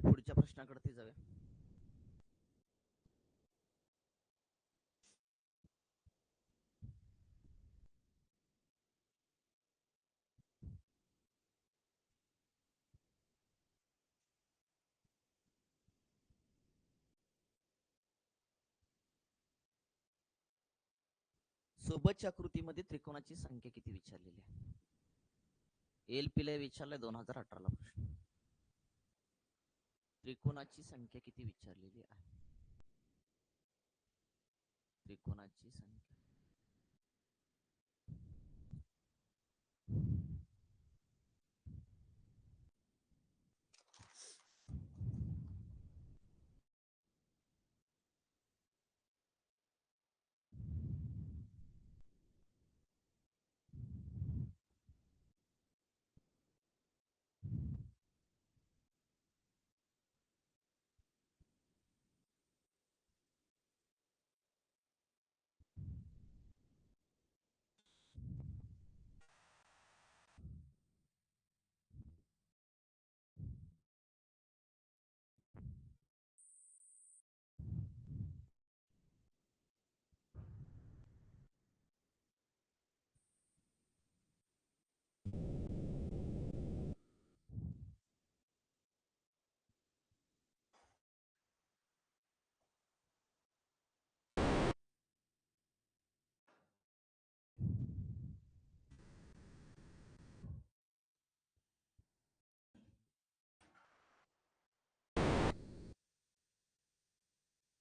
पुढच्या प्रश्नाकडे जाऊया. सोबतच्या आकृतीमध्ये त्रिकोणाची संख्या किती विचारलेली आहे? एलपी ला विचारलाय 2018 ला प्रश्न. त्रिकोणाची संख्या किती विचारलेली आहे? त्रिकोणाची संख्या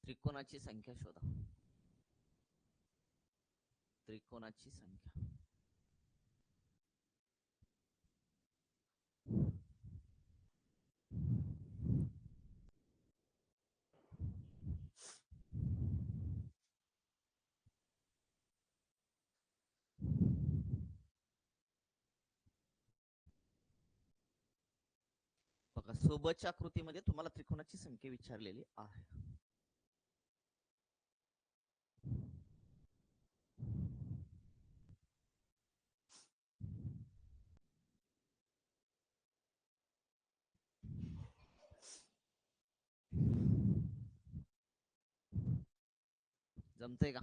त्रिकोणाची संख्या शोधा. त्रिकोणाची संख्या बघा, सोबतच्या आकृतीमध्ये तुम्हाला त्रिकोणाची संख्या विचारलेली आहे. जमतंय का?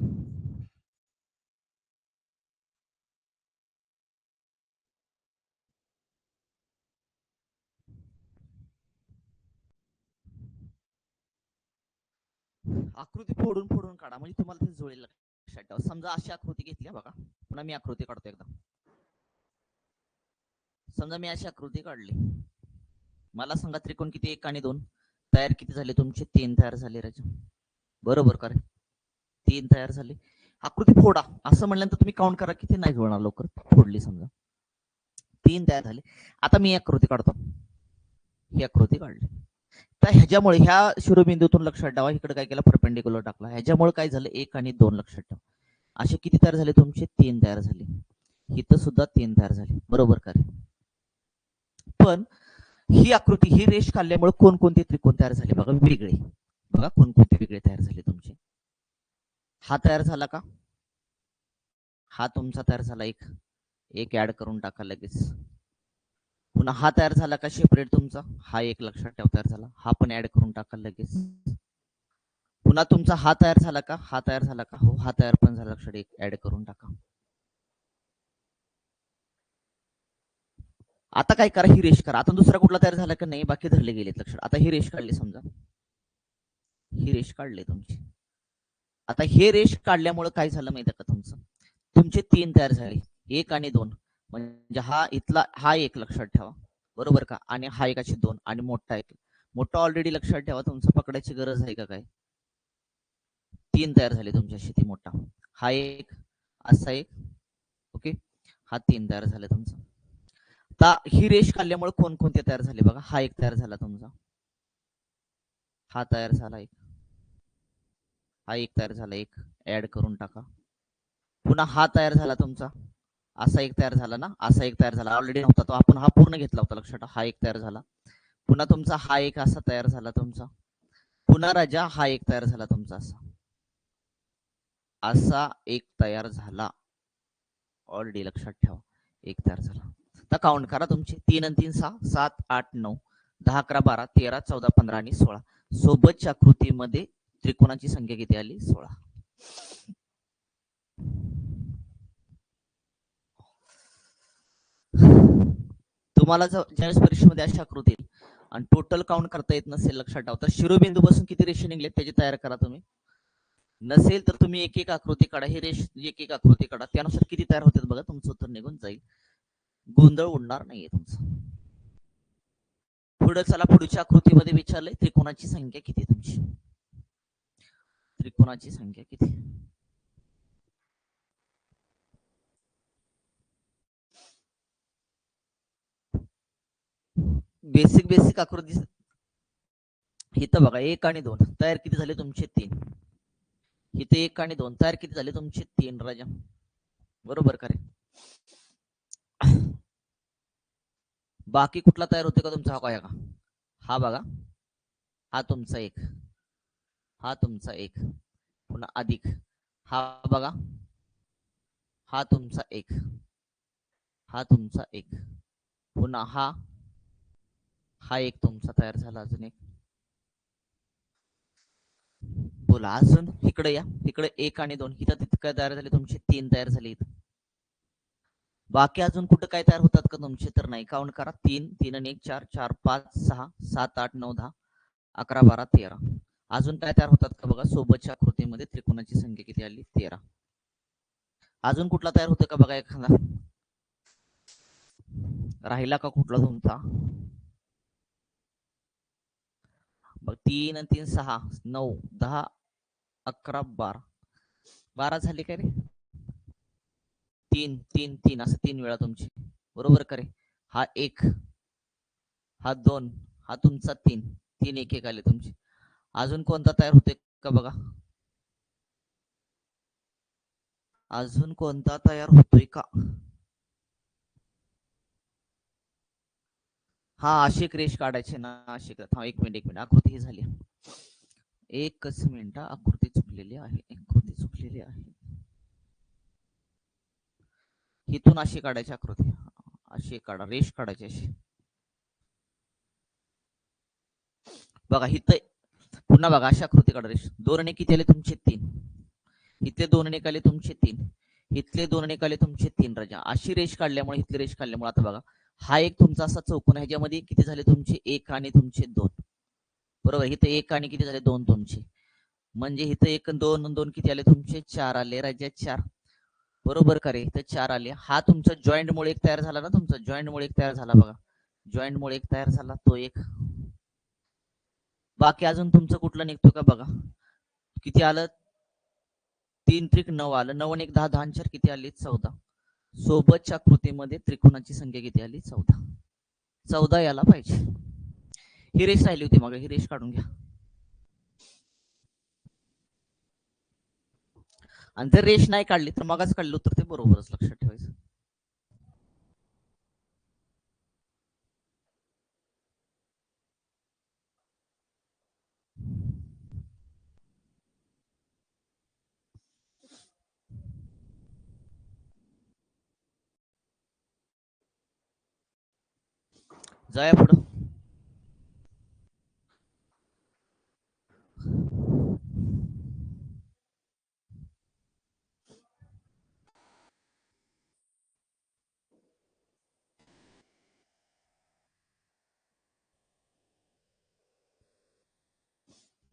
आकृती फोडून फोडून काढा म्हणजे तुम्हाला ते जुळेल. लक्षात ठेवा. समजा अशी आकृती घेतली बघा. पुन्हा मी आकृती काढतो एकदा. समजा मी अशी आकृती काढली. मला सांगा त्रिकोण किती? 1 आणि 2 तयार किती झाले तुमचे? 3 तयार झाले राजा. बरोबर का रे? 3 तयार झाले. आकृती फोडा असं म्हणल्यानंतर तुम्ही काउंट करा किती नाही जुळणार. लवकर फोडली समजा 3 तयार झाले. आता मी आकृती काढतो. ही आकृती काढली. तर ह्याच्यामुळे ह्या शिरोबिंदूतून लक्षात ठेवा इकडे काय केलं? परपेंडिक्युलर टाकला. ह्याच्यामुळे काय झालं? 1 आणि 2 लक्षात ठेवा. असे किती तयार झाले तुमचे? 3 तयार झाले. इथं सुद्धा 3 तयार झाले. बरोबर का रे? पण ही आकृती ही रेष काढल्यामुळे कोणकोणते त्रिकोण तयार झाले बघा वेगळे. बघा कोणकोणते वेगळे तयार झाले तुमचे. हा तयार झाला का? हा तुमचा तयार झाला. एक ऍड करून टाका लगेच. पुन्हा हा तयार झाला का सेपरेट तुमचा? हा एक लक्षात ठेवा तयार झाला. हा पण ऍड करून टाका लगेच. पुन्हा तुमचा हा तयार झाला का? हा तयार झाला का? हो हा तयार पण झाला. लक्षात एक ऍड करून टाका. आता काय करा? ही रेष करा. आता दुसरा कुठला तयार झाला का? नाही, बाकी धरले गेलेत. लक्षात. आता ही रेष काढली समजा. ही रेष काढली तुमची. आता हे रेष काढल्यामुळे काय झालं माहिती का? तुमचे 3 तयार झाले. 1 आणि 2 म्हणजे हा इथला हा एक लक्षात ठेवा. बरोबर का? आणि हा एकाची 2 आणि मोठा एक. मोठा ऑलरेडी लक्षात ठेवा. तुमचं पकडायची गरज आहे का काय? 3 तयार झाले तुमच्याशी ती मोठा. हा एक असा एक. ओके. हा 3 तयार झाले तुमचा. आता ही रेष काढल्यामुळे कोणकोणते तयार झाले बघा. हा एक तयार झाला तुमचा. हा तयार झाला एक. हा एक तयार झाला. एक ऍड करून टाका. पुन्हा हा तयार झाला तुमचा. असा एक तयार झाला ना. असा एक तयार झाला. ऑलरेडी नव्हता तो. आपण हा पूर्ण घेतला होता. लक्षात. हा एक तयार झाला. पुन्हा तुमचा हा एक असा तयार झाला तुमचा. पुन्हा राजा हा एक तयार झाला तुमचा. असा एक तयार झाला. ऑलरेडी लक्षात ठेवा. एक तयार झाला. आता काउंट करा तुमचे. 3 आणि 3 6 7 8 9 10, 11, 12, 13, 14, 15 आणि 16. सोबतच्या आकृतीमध्ये त्रिकोणाची संख्या किती आली? 16. तुम्हाला ज्यावेळेस परीक्षेमध्ये अशी आकृती आणि टोटल काउंट करता येत नसेल, लक्षात ठेवा, तर शिरोबिंदू पासून किती रेषे निघले त्याची तयार करा तुम्ही. नसेल तर तुम्ही एक एक आकृती काढा, ही रेष एक एक आकृती काढा, त्यानुसार किती तयार होते बघा, तुमचं उत्तर निघून जाईल. गोंधळ उडणार नाहीये तुमचं. पुढे चला, पुढच्या आकृतीमध्ये विचारलंय त्रिकोणाची संख्या किती तुमची. त्रिकोणाची संख्या किती? बेसिक आकृती इथं बघा, 1 आणि 2 तयार किती झाले तुमचे? 3. इथे 1 आणि 2 तयार किती झाले तुमचे? 3 राजा. बरोबर का रे? बाकी कुठला तयार होते का तुमचा? हा काय का? हा बघा, हा तुमचा 1, हा तुमचा 1, पुन्हा अधिक हा बघा, हा तुमचा 1, हा तुमचा 1, पुन्हा हा एक तुमचा तयार झाला, अजून एक. बोला अजून. इकडे या, इकडे 1 आणि 2, इथं तिथं काय तयार झाले तुमचे? 3 तयार झाले इथं. बाकी अजून कुठं काय तयार होतात का तुमचे? तर नाही. काउंट करा. 3, 3 आणि 1, 4, 4, 5, 6, 7, 8, 9, 10, 11, 12, 13. अजून काय तयार होतात का बघा? सोबतच्या आकृतीमध्ये त्रिकोणाची संख्या किती आली? 13. अजून कुठला तयार होतो का बघा एखादा? राहिला का कुठला तुमचा? 3 आणि 3, 6, 9, 10, 11, 12. 12 झाले काय रे? 3, 3, 3 असं 3 वेळा तुमची. बरोबर का रे? हा 1, हा 2, हा तुमचा 3, 3 एक एक आले तुमचे. अजून कोणता तयार होते का बघा? अजून कोणता तयार होतोय का? हा, अशी एक रेष काढायची ना, अशी. हा, एक मिनिट आकृती ही झाली. एकच मिनिट, आकृती चुकलेली आहे, आकृती चुकलेली आहे. इथून अशी काढायची आकृती, अशी काढा, रेष काढायची अशी. बघा इथं पुन्हा बघा, अशी आकृती काढा, रेष. 2 आणि किती आले तुमचे? 3. इथले 2 आणि आले तुमचे 3. इथले 2 आणि आले तुमचे 3 राजा. अशी रेष काढल्यामुळे, इथली रेष काढल्यामुळे आता बघा, हा एक तुमचा असा चौकोन आहे, ह्याच्यामध्ये किती झाले तुमचे? 1 आणि तुमचे 2. बरोबर. इथं 1 आणि किती झाले? 2 तुमचे. म्हणजे इथं 1 2 आणि 2 किती आले तुमचे? 4 आले राजा, 4. बरोबर का रे? इथं 4 आले. हा तुमचा जॉईंट मुळे एक तयार झाला ना, तुमचा जॉईंट मुळे एक तयार झाला बघा, जॉईंट मुळे एक तयार झाला, तो एक. बाकी अजून तुमचं कुठलं निघतो का बघा? किती आलं? 3 त्रिक 9 आलं. 9 आणि 1, 10, 10 आणि 4 किती आली? 14. सोबतच्या कृतीमध्ये त्रिकोणाची संख्या किती आली? 14. 14 याला पाहिजे. ही रेष राहिली होती मग, ही रेष काढून घ्या. आणि जर रेष नाही काढली तर मगच काढलं उत्तर ते बरोबरच, लक्षात ठेवायचं. जाया पुढं.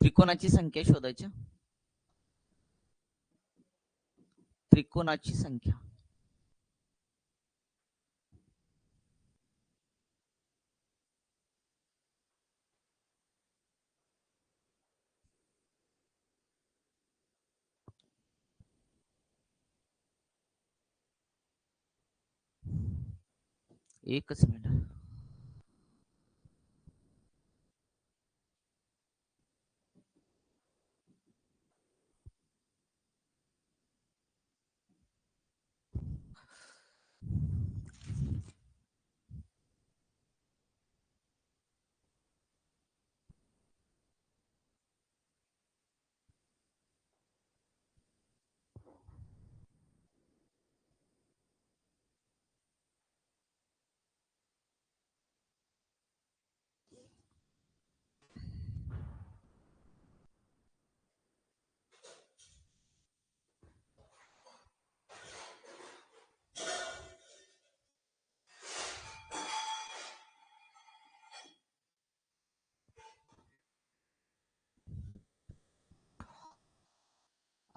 त्रिकोणाची संख्या शोधायची. त्रिकोणाची संख्या. एकच मिनिट.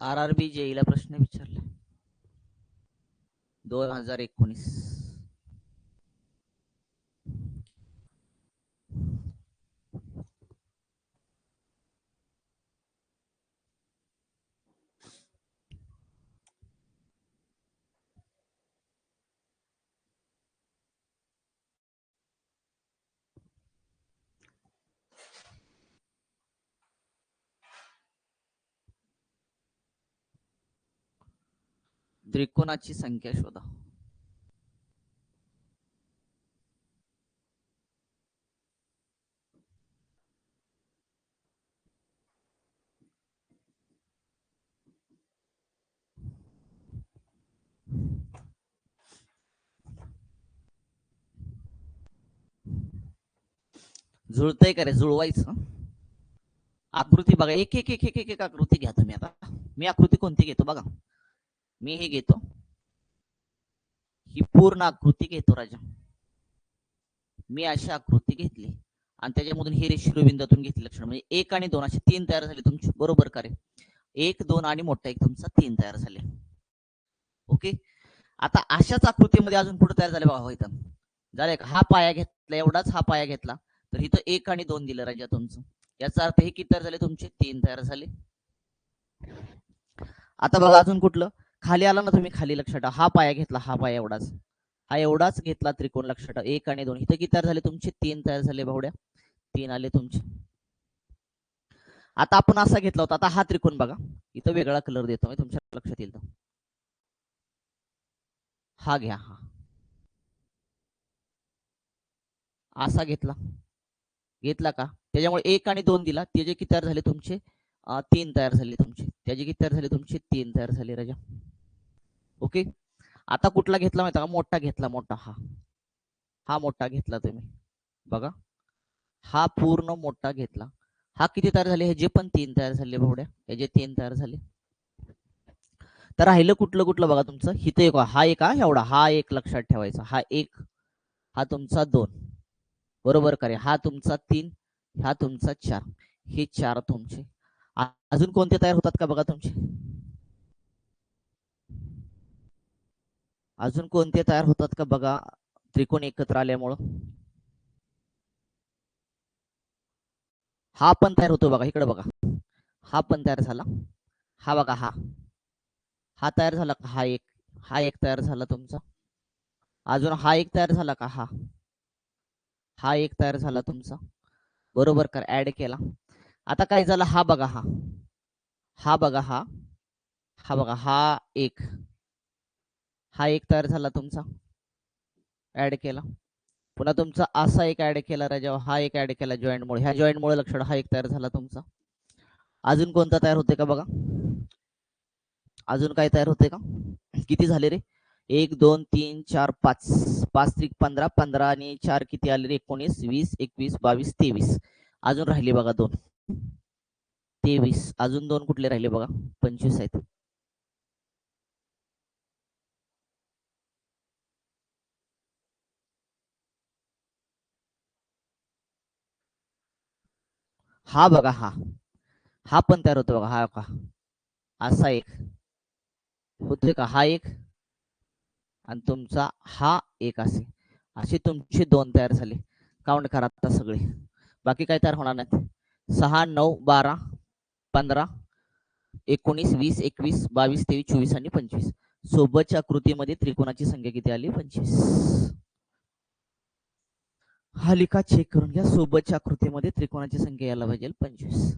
RRB जेईला प्रश्न विचारले 2019. त्रिकोणाची संख्या शोधा. जुळतंय का रे? जुळवायचं. आकृती बघा, एक एक एक एक एक एक आकृती घ्या तुम्ही. आता मी आकृती कोणती घेतो बघा. मी हे घेतो, ही पूर्ण आकृती घेतो राजा. मी अशी आकृती घेतली आणि त्याच्यामधून हे शिरोबिंदूतून घेतले लक्षण, म्हणजे 1 आणि 2 असे 3 तयार झाले तुमचे. बरोबर का रे? 1 2 आणि मोठा एक तुमचा 3 तयार झाले. ओके. आता अशाच आकृतीमध्ये अजून पुढे तयार झाले बघा. इथं झाले का? हा पाया घेतला, एवढाच हा पाया घेतला, तर इथं 1 आणि 2 दिलं राजा तुमचं. याचा अर्थ हे किती तयार झाले तुमचे? 3 तयार झाले. आता बघा अजून कुठलं खाली आला ना तुम्ही, खाली लक्षात ठेवा. हा पाया घेतला, हा पाया एवढाच, हा एवढाच घेतला त्रिकोण. लक्षात ठेवा 1 आणि 2 इथं किती तयार झाले तुमचे? 3 तयार झाले भावड्या. 3 आले तुमचे. आता आपण असा घेतला होता. आता हा त्रिकोण बघा, इथं वेगळा कलर देतो मी, तुमच्या लक्षात येईल. हा घ्या, हा असा घेतला, घेतला का? त्याच्यामुळे 1 आणि 2 दिला, त्याचे किती तयार झाले तुमचे? 3 तयार झाले तुमचे. त्याचे किती तयार झाले तुमचे? 3 तयार झाले राजा. ओके. आता कुठला घेतला माहिती का? मोठा घेतला, मोठा. हा मोठा घेतला तुम्ही बघा, हा पूर्ण मोठा घेतला. हा किती तयार झाले? हे जे पण 3 तयार झाले भावड्या, हे जे 3 तयार झाले. तर राहिलं कुठलं कुठलं बघा तुमचं. इथे एक, हा एक, हा एवढा, हा एक लक्षात ठेवायचा. हा एक, हा तुमचा 2, बरोबर का रे? हा तुमचा 3, हा तुमचा 4, हे 4 तुमचे. अजून कोणते तयार होतात का बघा तुमचे? अजून कोणते तयार होतात का बघा त्रिकोण एकत्र आल्यामुळं? हा पण तयार होतो बघा, इकडे बघा, हा पण तयार झाला. हा बघा, हा तयार झाला का? हा एक तयार झाला तुमचा. अजून हा एक तयार झाला का? हा एक तयार झाला तुमचा, बरोबर का? ऍड केला. आता काय झालं? हा बघा, हा बघा, हा बघा, हा एक तयार झाला तुमचा, ऍड केला. पुन्हा तुमचा असा एक ऍड केला राजा, हा एक ऍड केला जॉईंट मुळे, ह्या जॉईंट मुळे लक्षात हा एक तयार झाला तुमचा. अजून कोणता तयार होते का बघा? अजून काय तयार होते का? किती झाले रे? 1 2 3 4 5, 5 त्रिक 15, 15 आणि 4 किती आले रे? 19 20 21 22 23. अजून राहिले बघा 2, 23. अजून 2 कुठले राहिले बघा? 25 आहेत. हा बघा, हा पण तयार होतो बघा. हा का? असा एक होतोय का? हा एक आणि तुमचा हा एक, असे तुमचे 2 तयार झाले. काउंट करा आता सगळे, बाकी काय तयार होणार नाहीत. 6 9 12 15 19 20 21 22 23 24 आणि 25. सोबतच्या आकृतीमध्ये त्रिकोणाची संख्या किती आली? 25. हा लिखा चेक करून घ्या. सोबतच्या आकृतीमध्ये त्रिकोणाची संख्या यायला पाहिजे 25.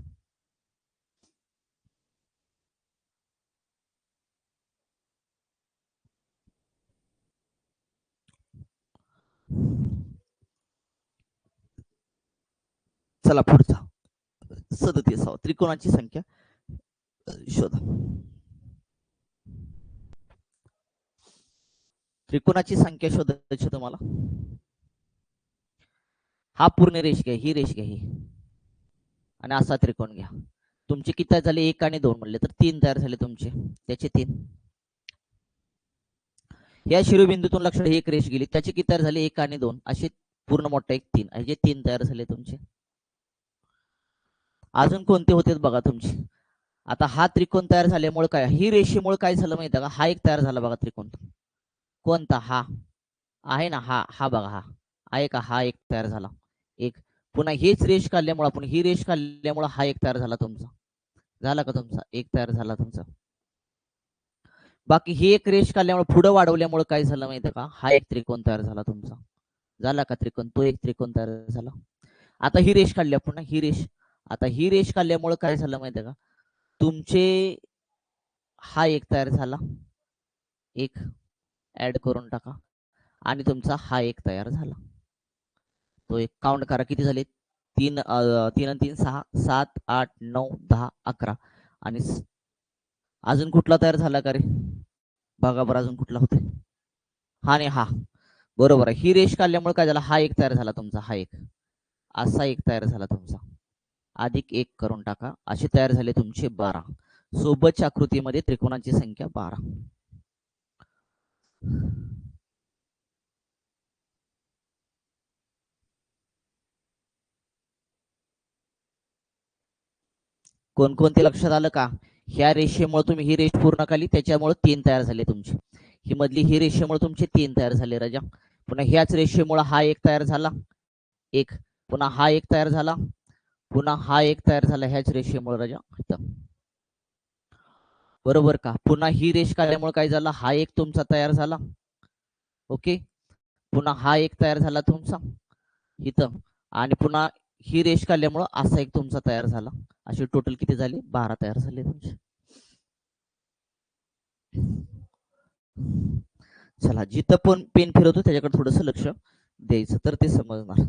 चला पुढचा 37. त्रिकोणाची संख्या शोधा. त्रिकोणाची संख्या शोधायची तुम्हाला. हा पूर्ण रेष घ्या, ही रेष घ्या, ही आणि असा त्रिकोण घ्या. तुमचे किती झाले? 1 आणि 2 म्हणले तर 3 तयार झाले तुमचे, त्याचे 3. या शिरोबिंदूतून लक्षात एक रेष गेली, त्याचे किती तयार झाले? 1 आणि 2 असे पूर्ण मोठा एक 3, हे 3 तयार झाले तुमचे. अजून कोणते होते बघा तुमचे? आता हा त्रिकोण तयार झाल्यामुळे काय, ही रेषेमुळे काय झालं माहिती का, हा एक तयार झाला बघा त्रिकोण. कोणता, हा आहे ना, हा हा बघा, हा आहे का, हा एक तयार झाला एक. पुन्हा हेच रेष काढल्यामुळे, आपण ही रेष काढल्यामुळे हा एक तयार झाला तुमचा. झाला का तुमचा एक तयार झाला तुमचा. बाकी ही एक रेष काढल्यामुळे पुढे वाढवल्यामुळे काय झालं माहिती का, हा एक त्रिकोण तयार झाला तुमचा. झाला का त्रिकोण, तो एक त्रिकोण तयार झाला. आता ही रेष काढली आपण ना, ही रेष, आता ही रेष काढल्यामुळे काय झालं माहिती का, तुमचे हा एक तयार झाला एक, ऍड करून टाका, आणि तुमचा हा एक तयार झाला. तो एक काउंट करा किती झाले, तीन तीन आणि तीन सहा, 7 8 9 10 11. आणि अजून कुठला तयार झाला का रे, बघा बरं अजून कुठला होते, हा नाही हा, बरोबर आहे. ही रेष काढल्यामुळे काय झाला, हा एक तयार झाला तुमचा, हा एक असा एक तयार झाला तुमचा. अधिक एक करून टाका, असे तयार झाले तुमचे 12. सोबतच्या आकृतीमध्ये त्रिकोणाची संख्या 12. कोणकोणते लक्षात आलं का, ह्या रेषेमुळे तुम्ही ही रेष पूर्ण केली, त्याच्यामुळे 3 तयार झाले तुमचे. ही मधली ही रेषेमुळे तुमचे 3 तयार झाले राजा. पुन्हा ह्याच रेषेमुळे हा एक तयार झाला एक, पुन्हा हा एक तयार झाला, पुन्हा हा एक तयार झाला ह्याच रेषेमुळे राजा इथं. बरोबर का. पुन्हा ही रेष काढल्यामुळे काय झालं, हा एक तुमचा तयार झाला. ओके, पुन्हा हा एक तयार झाला तुमचा इथं, आणि पुन्हा ही रेष काढल्यामुळे असा एक तुमचा तयार झाला. असे टोटल किती झाले, 12 तयार झाले तुमचे. चला, जिथं पण पेन फिरवतो त्याच्याकडे थोडस लक्ष द्यायचं, तर ते समजणार.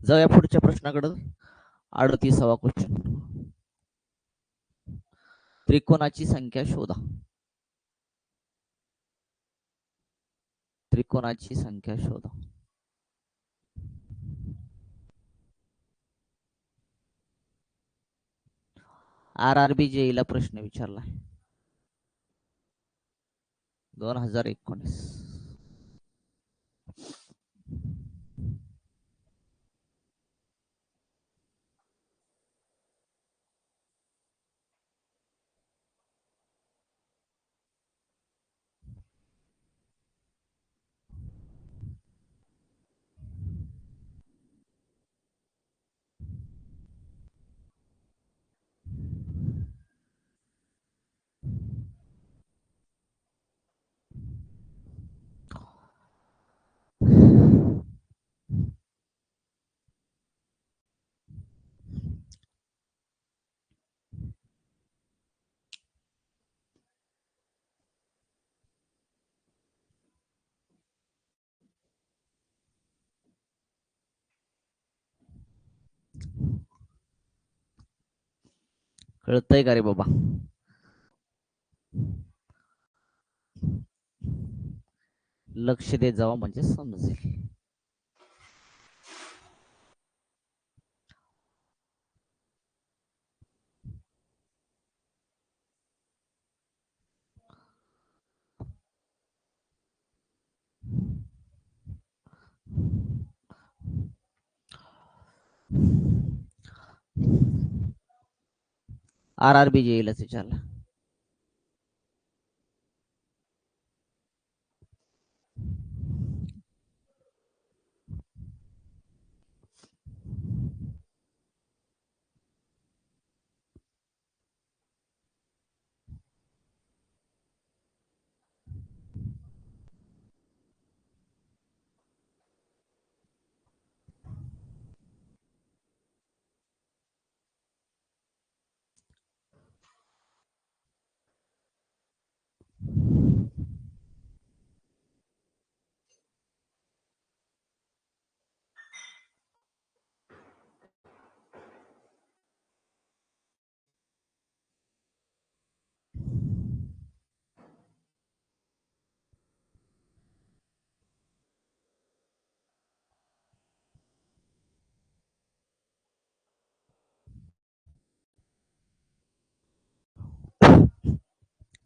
जाऊया पुढच्या प्रश्नाकडे. 38वा क्वेश्चन, त्रिकोणाची संख्या शोधा. त्रिकोणाची संख्या शोधा. RRB जेईला प्रश्न विचारलाय 2019. कळतंय का रे बाबा, लक्ष देत जावा म्हणजे समजेल. RRB जेईलाच विचारला.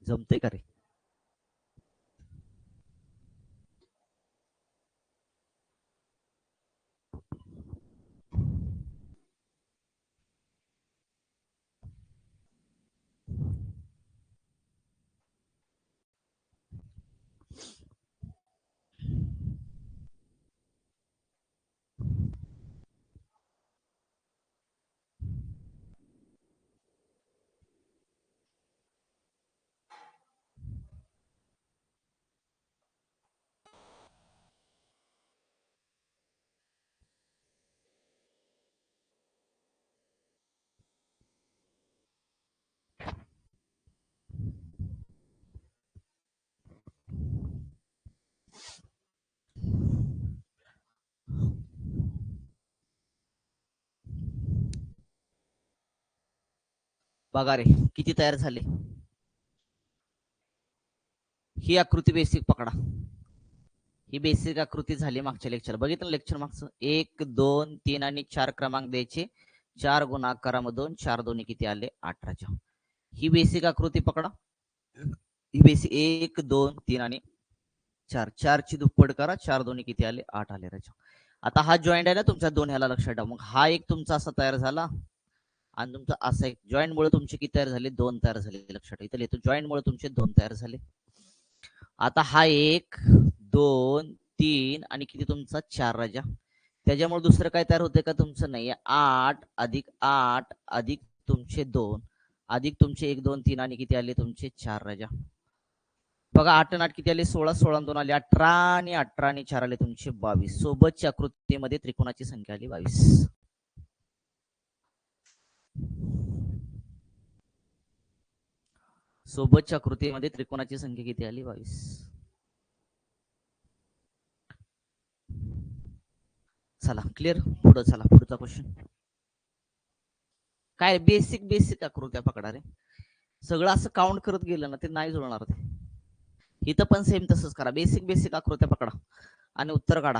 जमते का रे. बघा रे किती तयार झाले. ही आकृती बेसिक पकडा. ही बेसिक आकृती झाली मागच्या लेक्चर. बघितलं लेक्चर मागचं. 1 2 3 आणि 4 क्रमांक द्यायचे. 4 गुणाकारामधून 4 दोन्ही किती आले 18च्या. ही बेसिक आकृती पकडा. ही बेसिक 1 2 3 आणि 4. 4 ची दुप्पट करा. 4 दोन्ही किती आले 8 आले राजा. आता हा जॉईंट आहे ना तुमच्या दोन ह्याला लक्षात ठेवा. मग हा एक तुमचा असा तयार झाला आणि तुमचा असा एक जॉईंट मुळे तुमचे किती तयार झाले 2 तयार झाले. लक्षात ठेवा. इथे लिहितो जॉईंट मुळे तुमचे 2 तयार झाले. आता हा 1 2 3 आणि किती तुमचा 4 राजा. त्याच्यामुळे दुसरं काय तयार होते का तुमचं नाही. 8 अधिक 8 अधिक तुमचे 2 अधिक तुमचे 1 2 3 आणि किती आले तुमचे 4 राजा. बघा 8 आणि 8 किती आले 16 16 2 आले 18 आणि 18 आणि 4 आले तुमचे 22. सोबतच्या आकृतीमध्ये त्रिकोणाची संख्या आली 22. सोबतच्या आकृतीमध्ये त्रिकोणाची संख्या किती आली 22. चला क्लिअर. पुढे चला. पुढचा क्वेश्चन काय. बेसिक बेसिक आकृत्या पकडा रे. सगळं असं काउंट करत गेलं ना ते नाही जुळणार. ते इथं पण सेम तसंच करा. बेसिक बेसिक आकृत्या पकडा आणि उत्तर काढा.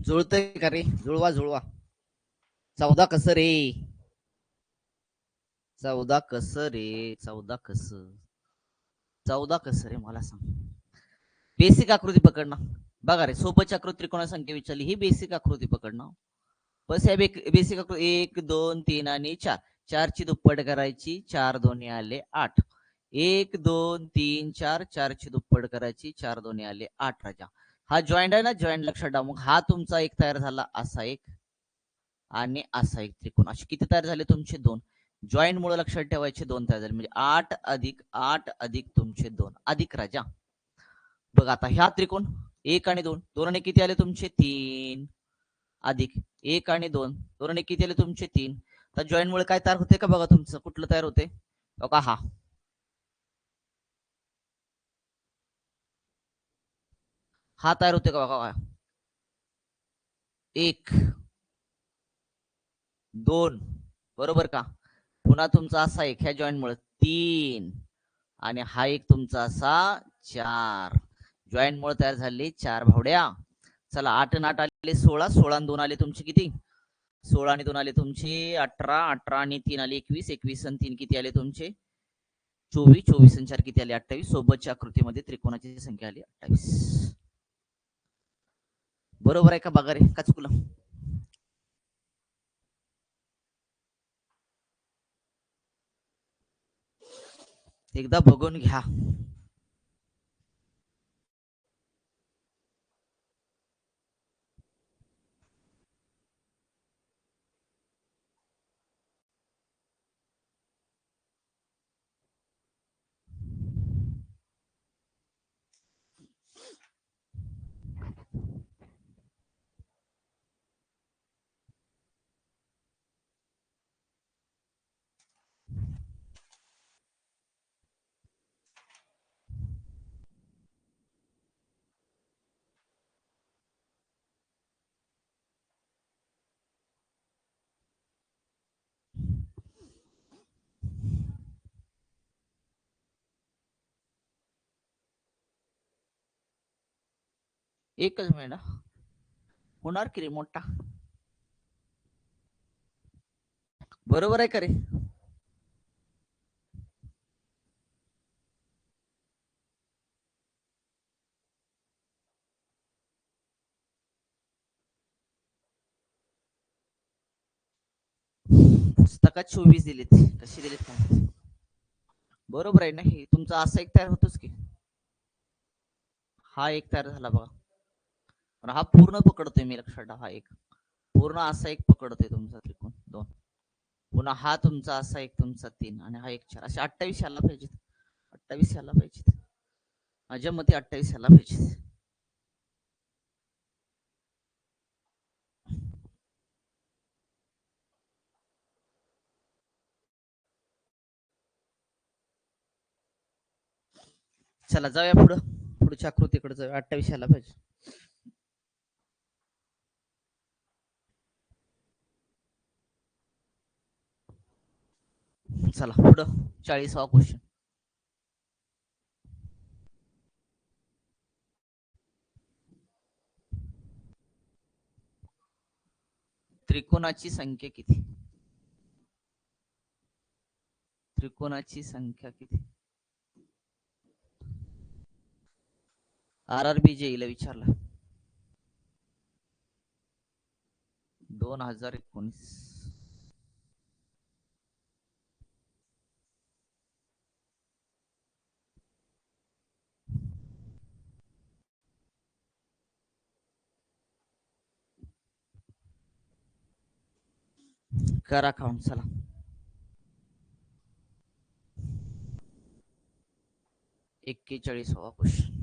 जुळतंय का रे. जुळवा जुळवा. 14 कसं रे. 14 कसं रे. 14 कसं. 14 कसं रे मला सांग. बेसिक आकृती पकडणं. बघा रे सोबतची आकृती त्रिकोण संख्या विचारली. ही बेसिक आकृती पकडणं. बस या बेसिक आकृती 1 2 3 आणि 4. 4 ची दुप्पट करायची. 4 दोन्ही आले 8. 1 2 3 4. 4 ची दुप्पट करायची. 4 दोन्ही आले 8 राजा. हा जॉईंट आहे ना. जॉईंट लक्षात ठेवा. मग हा तुमचा एक तयार झाला असा एक आणि असा एक त्रिकोण. असे किती तयार झाले तुमचे 2. जॉईंट मुळे लक्षात ठेवायचे 2 तयार झाले. म्हणजे 8 अधिक 8 अधिक तुमचे 2 अधिक राजा. बघा आता ह्या त्रिकोण 1 आणि 2. 2 आणि किती आले तुमचे 3 अधिक 1 आणि 2. 2 आणि किती आले तुमचे 3. तर जॉईंट मुळे काय तयार होते का बघा तुमचं. कुठलं तयार होते बघा. हा तयार होते का बघा. 1 2 बरोबर का. पुन्हा तुमचा असा एक ह्या जॉईंट मुळे 3 आणि हा एक तुमचा असा 4. जॉईंट मुळे तयार झाले 4 भावड्या. चला 8 आणि 8 आले 16. 16 आणि 2 आले तुमचे किती. 16 आणि 2 आले तुमचे 18. 18 आणि 3 आले 21. 21 आणि 3 किती आले तुमचे 24. 24 आणि 4 किती आले 28. सोबतच्या आकृतीमध्ये त्रिकोणाची संख्या आली 28. बरोबर आहे का बघा रे. का चुकलं. एकदा बघून घ्या. एकच महिना होणार की रे मोठा. बरोबर आहे का रे? पुस्तकात 24 दिलेत, कशी दिलेत काय माहिती. बरोबर आहे ना, हे तुमचा असा एक तयार होतोच की. हा एक तयार झाला बघा. पण हा पूर्ण पकडतोय मी, लक्षात ठेवा. हा एक पूर्ण असा एक पकडतोय तुमचा त्रिकोण 2. पुन्हा हा तुमचा असा एक, तुमचा 3 आणि हा एक 4, असे 28 यायला पाहिजेत. 28 यायला पाहिजेत, माझ्या मते 28 यायला पाहिजेत. चला जाऊया पुढं, पुढच्या आकृतीकडे जाऊया. 28 यायला पाहिजे. चला पुढं 40वा क्वेश्चन. त्रिकोणाची संख्या किती? त्रिकोणाची संख्या किती? RRB जेईला विचारला. 2019. करा काउंट. चला 41वा क्वेश्चन.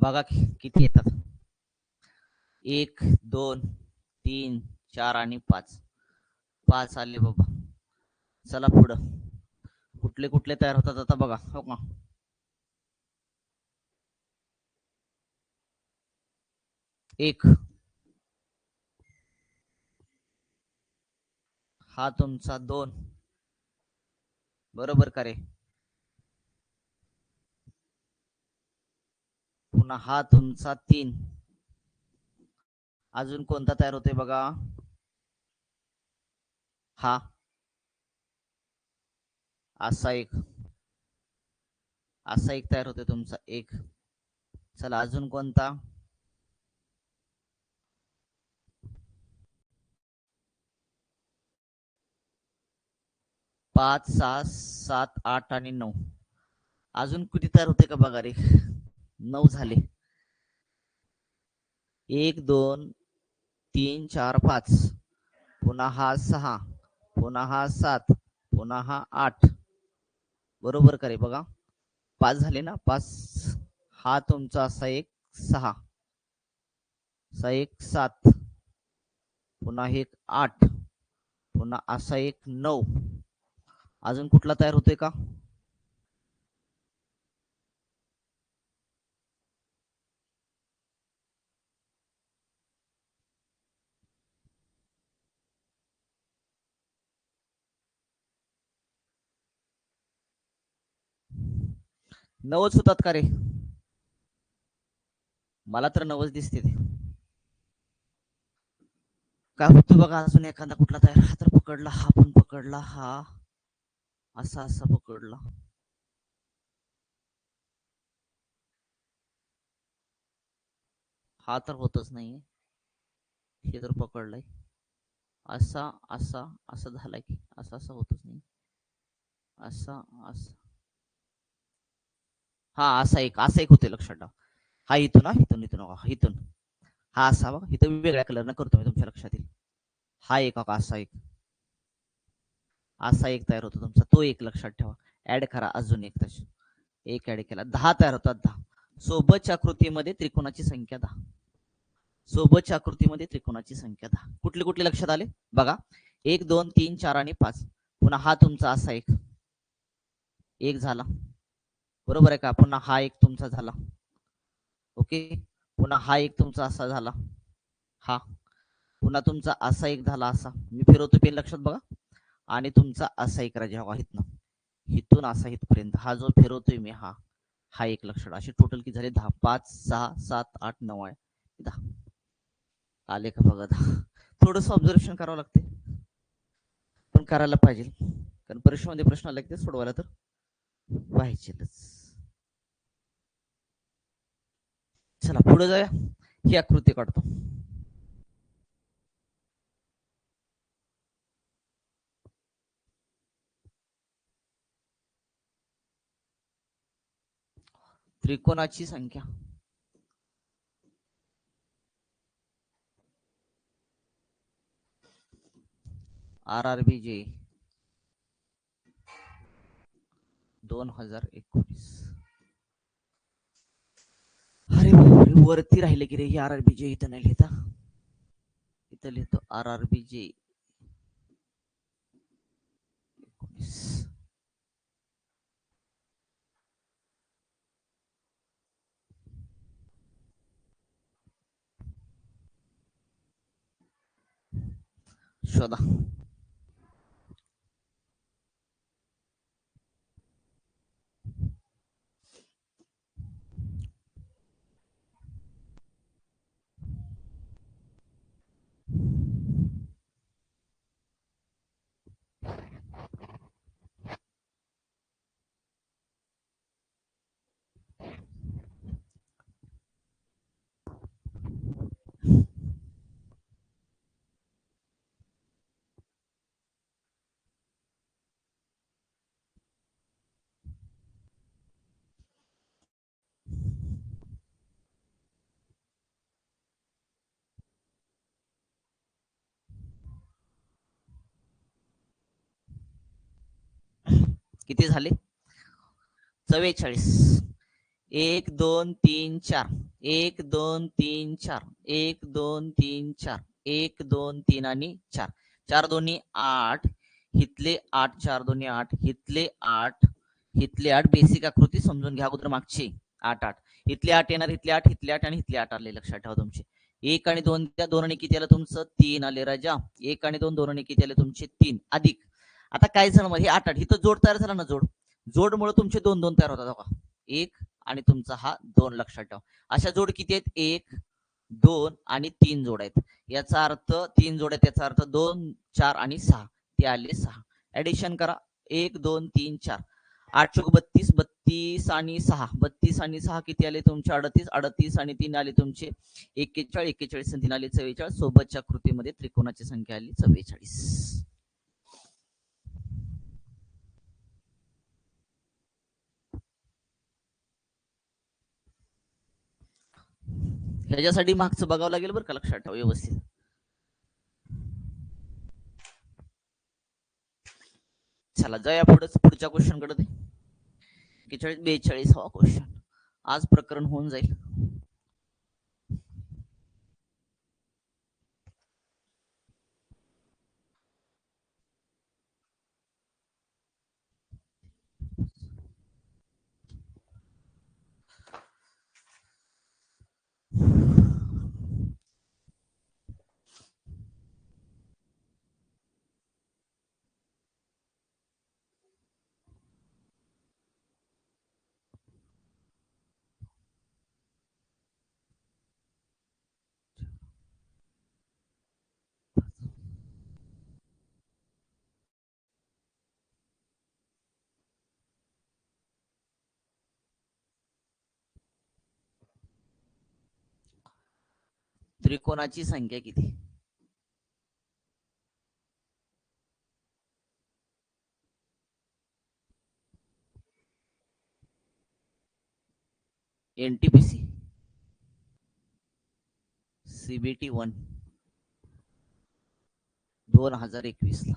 बघा किती येतात. 1 2 3 4 आणि 5. 5 आले बाबा. चला पुढं कुठले कुठले तयार होतात आता बघा. हो का? 1 हा तुमचा 2. बरोबर का रे? पुन्हा हा तुमचा 3. अजून कोणता तयार होतोय बघा? हा असा एक, असा एक तयार होतोय तुमचा 1. चला अजून कोणता? 5 6 7 8 आणि 9. अजून किती तयार होते का बघा रे? 9 झाले. 1 2 3 4 5. पुन्हा हा 6. पुन्हा हा 7. पुन्हा हा 8. बरोबर का रे? बघा 5 झाले ना. 5 हा तुमचा असा एक 6. असा एक 7. पुन्हा एक 8. पुन्हा असा एक 9. अजून कुठला तयार होतोय का? 9च होतात का रे? मला तर 9च दिसते ते. काय होतं बघा अजून एखादा कुठला तयार. हा तर पकडला, हा पण पकडला, हा असा असा पकडला. हा तर होतच नाहीये. हे तर पकडलाय. असा असा असा झालाय की असा असा होतच नाही. असा असा हा असा एक होते लक्षात ठेवा. हा इथून, हा इथून इथून इथून हा असा बघा इथं वेगळ्या कलरनं करतो मी तुमच्या लक्षात येईल. हा एक असा एक तयार होतो तुमचा, तो एक लक्षात ठेवा. ऍड करा अजून एक तशी. एक ऍड केला 10 तयार होतात 10. सोबतच्या आकृतीमध्ये त्रिकोणाची संख्या 10. सोबतच्या आकृतीमध्ये त्रिकोणाची संख्या 10. कुठले कुठले लक्षात आले बघा. 1 2 3 4 आणि 5. पुन्हा हा तुमचा असा एक झाला. बरोबर आहे का? पुन्हा हा एक तुमचा झाला. ओके. पुन्हा हा एक तुमचा असा झाला. हा पुन्हा तुमचा असा एक झाला. असा मी फिरवतो पेन लक्षात बघा. आणि तुमचा असा एक राजा हवा इथून असा इथपर्यंत हा जो फिरवतोय मी हा हा एक लक्षात. असे टोटल किती झाले? 10. 5 6 7 8 9 आहे 10. आले का बघा 10. थोडस ऑब्झर्वेशन करावं लागते, पण करायला पाहिजे, कारण परीक्षेमध्ये प्रश्न आले ते सोडवायला तर पाहिजेच. चला पुढे जाऊया. ही आकृती काढतो. त्रिकोणाची संख्या. RRBJ 2019. अरे वरती राहिले की रे ही RRBJ. इथं नाही लिहिता, इथं लिहितो RRBJ 19. शोधा. किती झाले? 44. 1 2 3 4. 1 2 3 4. 1 2 3 4. 1 2 3 आणि 4. 4 दोन्ही 8. हितले 8. 4 दोन्ही 8. हितले 8. हितले 8. बेसिक आकृती समजून घ्या अगोदर मागची. 8 8. इथले 8 येणार, इथले 8, इथले 8 आणि इथले 8 आले लक्षात ठेवा तुमचे. 1 आणि 2 त्या 2 आणि किती आलं तुमचं? 3 आले राजा. 1 आणि 2 2 आणि किती आले तुमचे? 3 अधिक. आता काय झालं मग हे 8 8 इथं जोड तयार झाला ना, जोडमुळे तुमचे 2 2 तयार होतात बघा. 1 आणि तुमचा हा 2 लक्षात ठेवा. अशा जोड किती आहेत? 1 2 आणि 3 जोड आहेत. याचा अर्थ 3 जोड आहेत, याचा अर्थ 2 4 आणि 6. ते आले 6. ऍडिशन करा. 1 2 3 4. 8 चोक 32. 32 आणि 6. 32 आणि 6 किती आले तुमचे? 38. 38 आणि 3 आले तुमचे 41. 41 आणि 3 आले 44. सोबतच्या कृतीमध्ये त्रिकोणाची संख्या आली 44. ह्याच्यासाठी मागचं बघावं लागेल बरं का, लक्षात ठेवा व्यवस्थित. चला जाऊया पुढच्या क्वेश्चन कडे. 42 हा क्वेश्चन. आज प्रकरण होऊन जाईल. त्रिकोणाची संख्या किती? एनटीपीसी सीबीटी 1 2021 ला.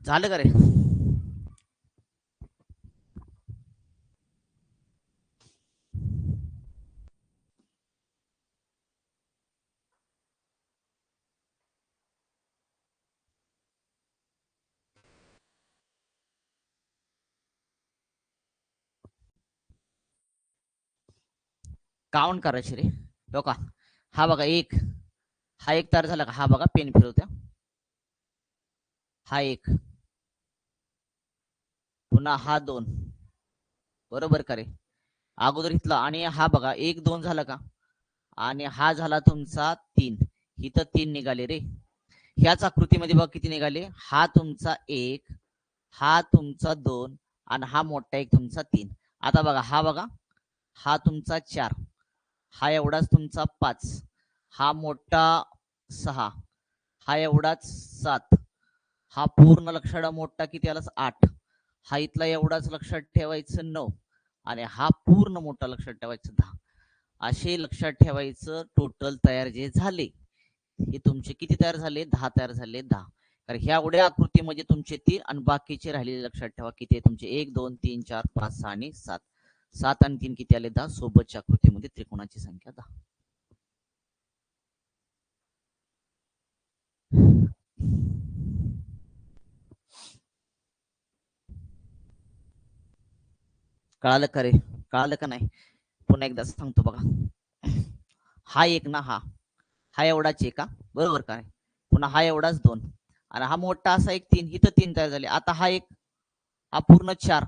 झालं का रे? काउंट करायचे रे. हो का? हा बघा एक, हा एक तयार झाला का? हा बघा पेन फिरवत्या, हा एक, पुन्हा हा दोन, बरोबर का रे? अगोदर इथला आणि हा बघा एक दोन झाला का? आणि हा झाला तुमचा तीन. इथं तीन निघाले रे. ह्याच आकृतीमध्ये बघा किती निघाले? हा तुमचा एक, हा तुमचा दोन, आणि हा मोठा एक तुमचा तीन. आता बघा हा बघा, हा तुमचा चार, हा एवढाच तुमचा पाच, हा मोठा सहा, हा एवढाच सात, हा पूर्ण लक्षात मोठा किती आला? आठ, हा इथला एवढाच लक्षात ठेवायचं नऊ, आणि हा पूर्ण मोठा लक्षात ठेवायचं दहा. असे लक्षात ठेवायचं टोटल तयार जे झाले हे तुमचे किती तयार झाले? 10 तयार झाले. 10. कारण ह्या एवढ्या आकृतीमध्ये तुमचे 3 आणि बाकीचे राहिलेले लक्षात ठेवा किती आहे तुमचे? 1 2 3 4 5 6 आणि 7. 7 आणि 3 किती आले? 10. सोबतच्या आकृतीमध्ये त्रिकोणाची संख्या 10. कळालं का रे? कळालं का नाही? पुन्हा एकदा सांगतो बघा. हा एक ना, हा एवढाच एक, बरोबर का? पुन्हा हा एवढाच दोन, आणि हा मोठा असा एक तीन. इथं तीन तयार झाले. आता हा एक, हा पूर्ण चार,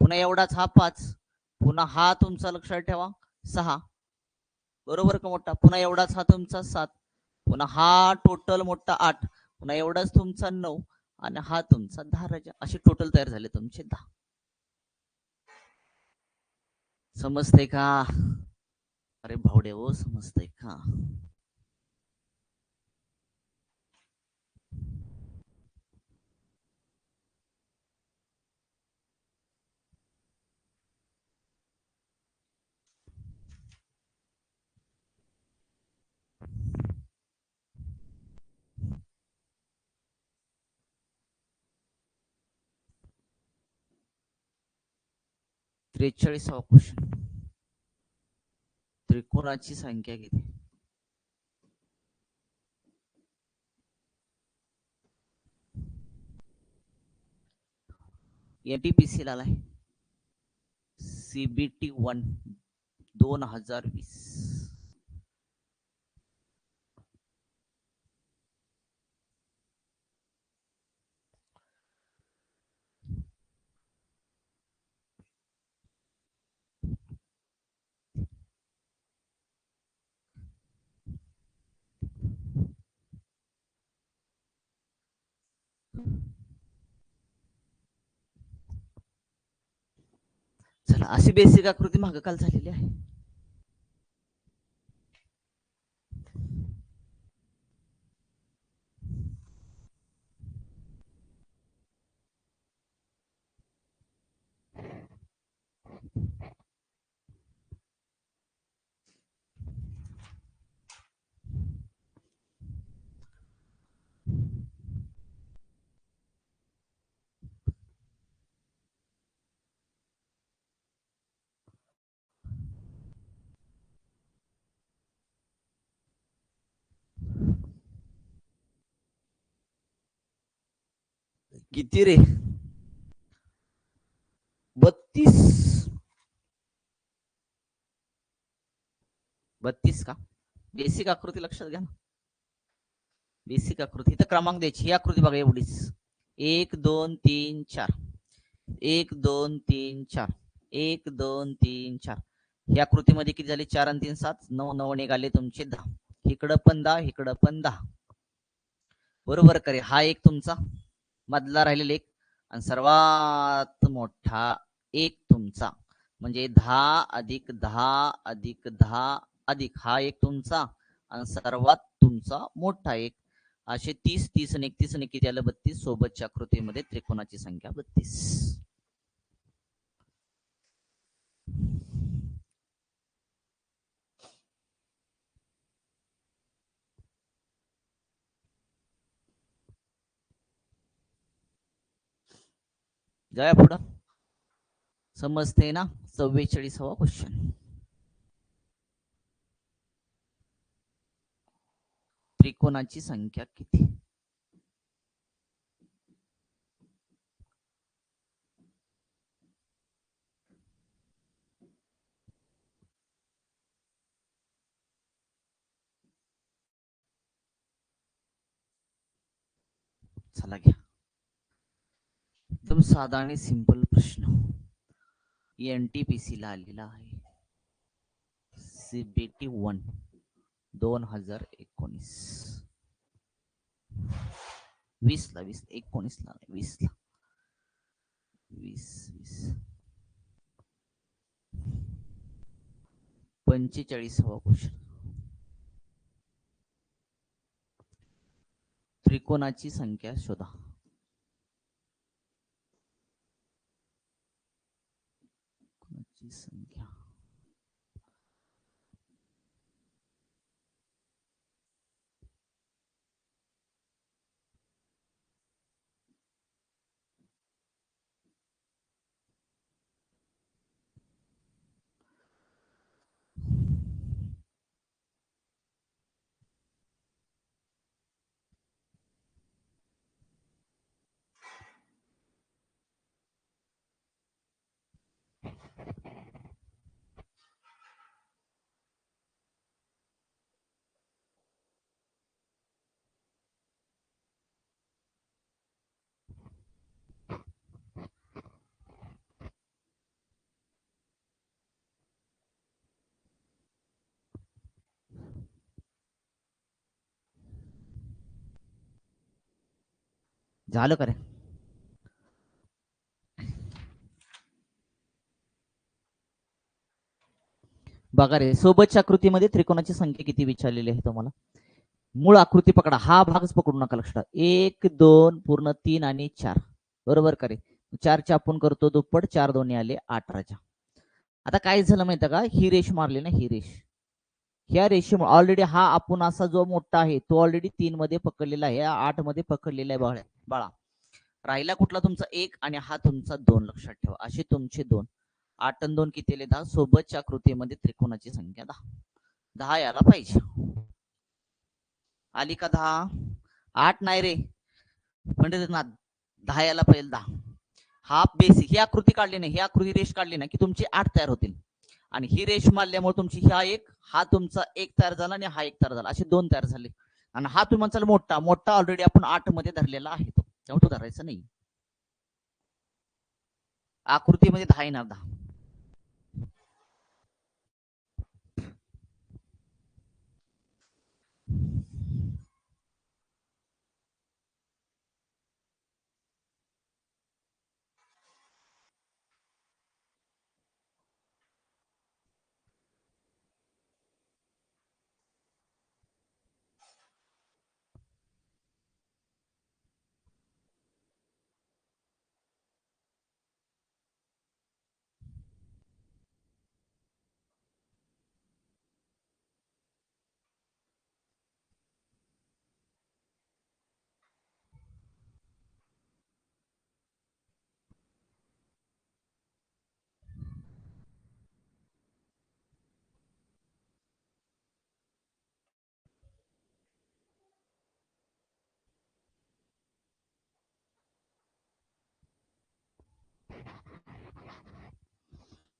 पुन्हा एवढाच हा पाच, पुन्हा हा तुमचा लक्षात ठेवा सहा, बरोबर का मोठा? पुन्हा एवढाच हा तुमचा सात, पुन्हा हा टोटल मोठा आठ, पुन्हा एवढाच तुमचा नऊ, आणि हा तुमचा 10 राजा. असे टोटल तयार झाले तुमचे 10. समजते का? अरे भावडे हो, समजते का? 43वा क्वेश्चन. त्रिकोणाची संख्या किती? एनटीपीसी ला आलाय सीबीटी 1 2020. चला अशी बेसिक आकृती मागकाल झालेली आहे. किती रे? 32. 32 का? बेसिक आकृती लक्षात घ्या ना. बेसिक आकृती तर क्रमांक द्यायची. ही आकृती बघा एवढीच. 1 2 3 4. 1 2 3 4. 1 2 3 4. ही आकृतीमध्ये किती झाले? 4 आणि 3 7. 9 9 निघाले तुमचे 10. इकडं पण 10, इकडं पण 10. बरोबर करे. हा एक तुमचा मधला राहिलेला एक आणि सर्वात मोठा एक तुमचा, म्हणजे 10 अधिक 10 अधिक 10 अधिक हा एक तुमचा आणि सर्वात तुमचा मोठा एक. असे 30 30 आणि 31 आणि किती आलं? 32. सोबतच्या आकृतीमध्ये त्रिकोणाची संख्या 32. जाऊया पुढं. समजते ना? 44वा क्वेश्चन. त्रिकोणाची संख्या किती? चला घ्या. एकदम साधा आणि सिंपल प्रश्न. एनटीपीसी ला आलेला आहे. सीबीटी 1 2019. 20 ला 20 19 ला 20 ला 20 45वा क्वेश्चन. त्रिकोणाची संख्या शोधा. त्रिकोणाची संख्या. झालं का रे? बघा रे, सोबतच्या आकृतीमध्ये त्रिकोणाची संख्या किती विचारलेली आहे तुम्हाला. मूळ आकृती पकडा. हा भागच पकडू नका. लक्षात 1 2 पूर्ण 3 आणि 4. बरोबर का रे? 4चे आपण करतो दुप्पट. 4 दोन्ही आले 18च्या. आता काय झालं माहिती का? ही रेष मारली ना, ही रेष. ह्या रेषेमुळे ऑलरेडी हा आपण असा जो मोठा आहे तो ऑलरेडी 3 मध्ये पकडलेला आहे, 8 मध्ये पकडलेला आहे बाळा. राहिला कुठला? तुमचा 1 आणि हा तुमचा 2. लक्षात ठेवा. असे तुमचे 2. 8 आणि 2 किती आले? 10. सोबतच्या आकृतीमध्ये त्रिकोणाची संख्या 10. 10 यायला पाहिजे. आली का 10? 8 नाही रे म्हणजे 10 यायला पाहिजे. 10. हा बेसिक. ही आकृती काढली नाही, ही आकृती रेष काढली ना की तुमची 8 तयार होतील. आणि ही रेष मारल्यामुळे तुमची ह्या एक, हा तुमचा एक तयार झाला आणि हा एक तयार झाला. असे 2 तयार झाले. आणि हा तुम्ही म्हणसाल मोठा. मोठा ऑलरेडी आपण 8 मध्ये धरलेला आहे, तो धरायचा नाही. आकृतीमध्ये 10 येणार. 10.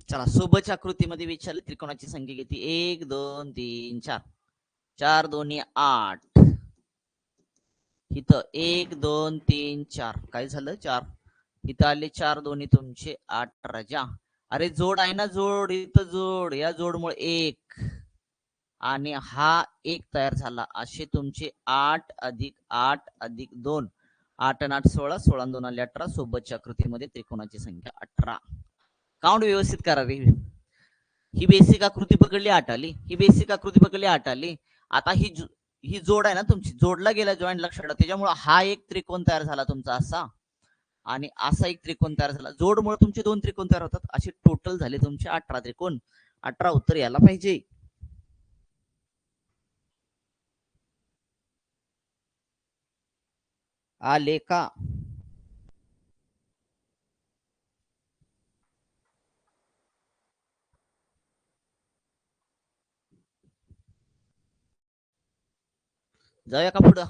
चला सोबतच्या आकृतीमध्ये विचारले त्रिकोणाची संख्या किती 1 2 3 4 4 दोन्ही 8 इथं 1 2 3 4 काय झालं 4 इथं आले 4 दोन्ही तुमचे 8 राजा अरे जोड आहे ना जोड इथं जोड या जोडमुळे 1 आणि हा 1 तयार झाला असे तुमचे 8 अधिक 8 अधिक 2 8 आणि 8 16 16 2 आले 18 सोबतच्या आकृतीमध्ये त्रिकोणाची संख्या 18 काउंट व्यवस्थित करा रे ही बेसिक आकृती पकडली 8 आली ही बेसिक आकृती पकडली 8 आली आता ही जोड आहे ना तुमची जोडला गेला जॉईंट लक्षात त्याच्यामुळे हा एक त्रिकोण तयार झाला तुमचा असा आणि असा एक त्रिकोण तयार झाला जोडमुळे तुमचे 2 त्रिकोण तयार होतात असे टोटल झाले तुमचे 18 त्रिकोण 18 उत्तर यायला पाहिजे आले का जाऊया का पुढं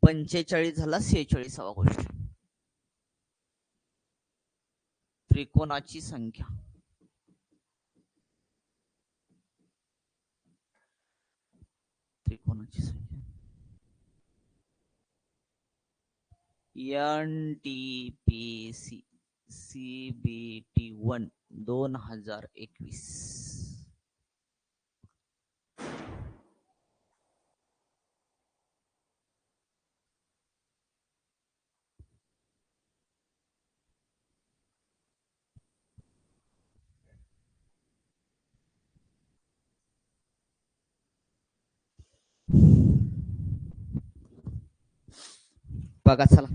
45 झाला 46वा क्वेश्चन त्रिकोणाची संख्या त्रिकोणाची संख्या NTPC CBT 1 2021 बघा चला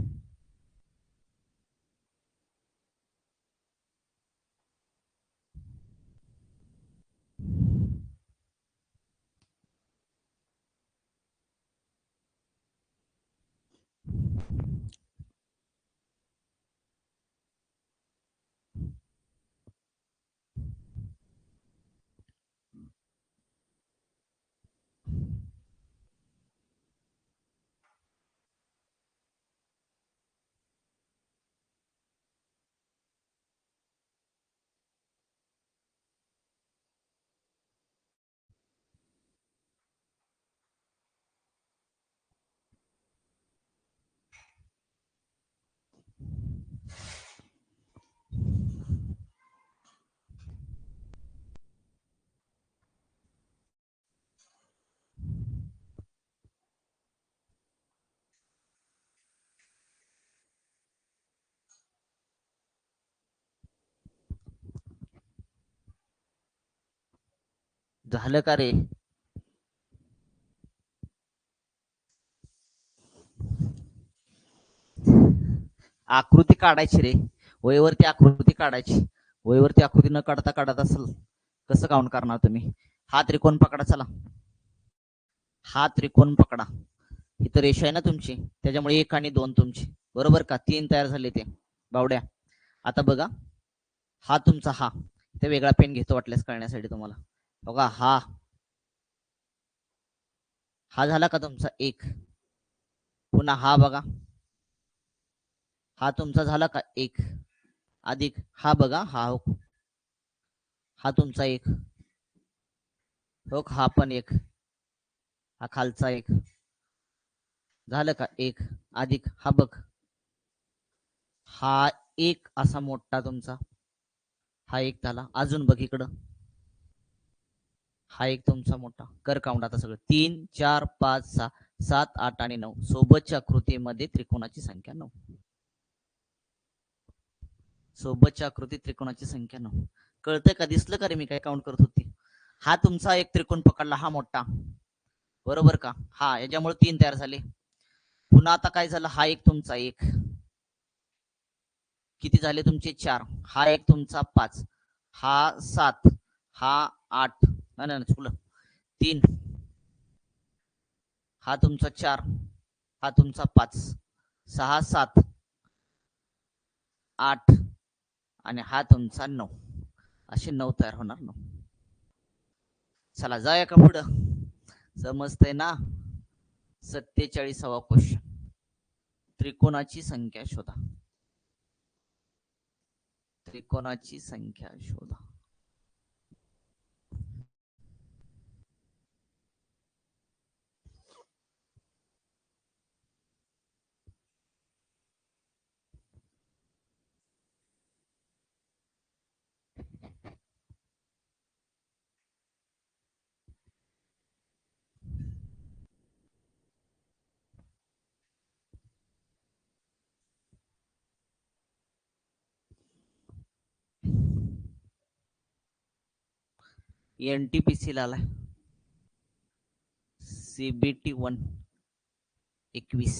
झालं का रे आकृती काढायची रे वहीवरती आकृती काढायची वहीवरती आकृती न काढता काढत असेल कसं काउंट करणार तुम्ही हा त्रिकोण पकडा चला हा त्रिकोण पकडा इथं रेषा आहे ना तुमची त्याच्यामुळे 1 आणि 2 तुमची बरोबर का 3 तयार झाले ते बावड्या आता बघा हा तुमचा हा ते वेगळा पेन घेतो वाटल्यास कळण्यासाठी तुम्हाला बघा हा झाला का तुमचा 1 पुन्हा हा बघा हा तुमचा झाला का 1 अधिक हा बघा हा तुमचा 1 हो हा पण 1 हा खालचा 1 झालं का 1 अधिक हा बघ हा 1 असा मोठा तुमचा हा 1 झाला अजून बघ इकडं हा 1 तुमचा मोठा कर काउंट आता सगळं 3 4 5 6 7 8 आणि 9 सोबतच्या आकृतीमध्ये त्रिकोणाची संख्या 9 सोबतच्या आकृतीत त्रिकोणाची संख्या 9 कळतंय का दिसलं का रे मी काय काउंट करत होती हा तुमचा एक त्रिकोण पकडला हा मोठा बरोबर का हा याच्यामुळे 3 तयार झाले पुन्हा आता काय झालं हा एक तुमचा 1 किती झाले तुमचे 4 हा एक तुमचा 5 हा 7 हा 8 नाही चुकलं 3 हा तुमचा 4 हा तुमचा 5 6 7 8 आणि हा तुमचा 9 असे 9 तयार होणार 9 चला जाऊया का पुढं समजतंय ना 47वा क्वेश्चन त्रिकोणाची संख्या शोधा त्रिकोणाची संख्या शोधा. NTPC ला आलाय CBT 1 21.